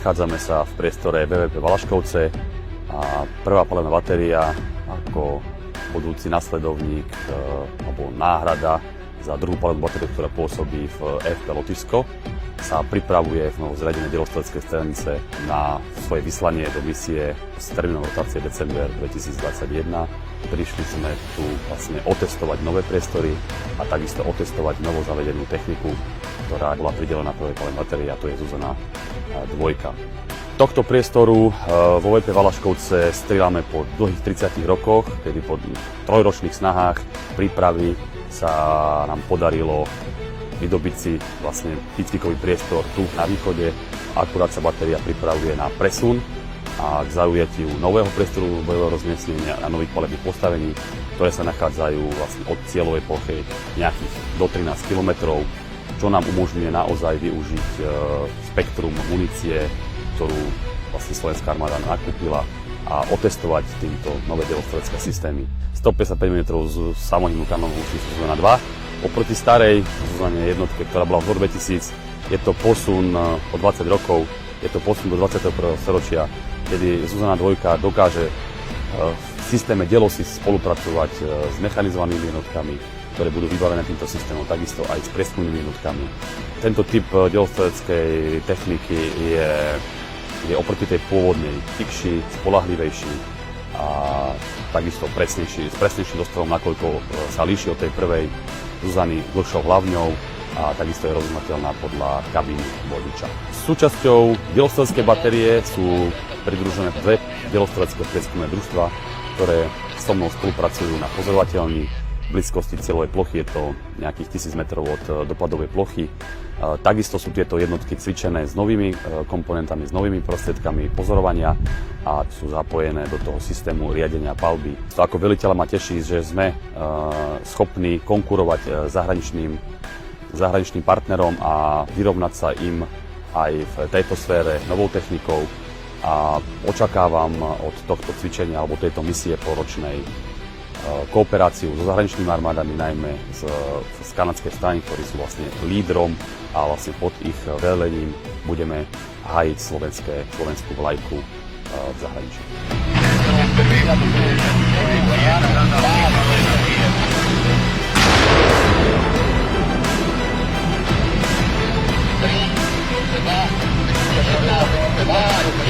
Nachádzame sa v priestore VVP Valaškovce a prvá palebná batéria ako budúci nasledovník alebo náhrada za druhú palebnú batériu, ktorá pôsobí v EFP Lotyšsko, sa pripravuje v novozriadenej delostreleckej strelnice na svoje vyslanie do misie s termínom rotácie december 2021. Prišli sme tu vlastne otestovať nové priestory a takisto otestovať novozavedenú techniku, ktorá bola pridelená prvej palebnej batérii, a to je Zuzana 2. Tohto priestoru vo VP Valaškovce strieľame po dlhých 30 rokoch, kedy po trojročných snahách prípravy sa nám podarilo vydobiť si vlastne výcvikový priestor tu na východe. Akurát sa batéria pripravuje na presun a k zaujatiu nového priestoru bojového rozmiestnenia a nových palebných postavení, ktoré sa nachádzajú vlastne od cieľovej plochy nejakých do 13 km, čo nám umožňuje naozaj využiť spektrum munície, ktorú vlastne slovenská armáda nakúpila, a otestovať týmto nové delostrelecké systémy. 155 mm s samohybnú kanónovou číslo Zuzana 2. Oproti starej Zuzane jednotke, ktorá bola v roku 2000, je to posun o 20 rokov, je to posun do 21. storočia, kedy Zuzana 2 dokáže v systéme Delosys spolupracovať s mechanizovanými jednotkami, ktoré budú vybavené týmto systémom, takisto aj s prieskumnými jednotkami. Tento typ delostreleckej techniky je oproti tej pôvodnej tichší, spolahlivejší a takisto presnejší dostrelom, nakoľko sa líši od tej prvej Zuzany dlhšou hlavňou a takisto je rozoznateľná podľa kabíny vodiča. Súčasťou delostreleckej batérie sú pridružené dve delostrelecké prieskumné družstva, ktoré so mnou spolupracujú na pozorovateľni. V blízkosti cieľovej plochy je to nejakých 1000 metrov od dopadovej plochy. Takisto sú tieto jednotky cvičené s novými komponentami, s novými prostriedkami pozorovania a sú zapojené do toho systému riadenia palby. To ako veliteľa ma teší, že sme schopní konkurovať zahraničným partnerom a vyrovnať sa im aj v tejto sfére novou technikou, a očakávam od tohto cvičenia alebo tejto misie poročnej kooperáciu so zahraničnými armádami, najmä z kanadskej strany, ktorí sú vlastne lídrom, a vlastne pod ich velením budeme hájiť slovenskú vlajku v zahraničí. Three, 2, 1,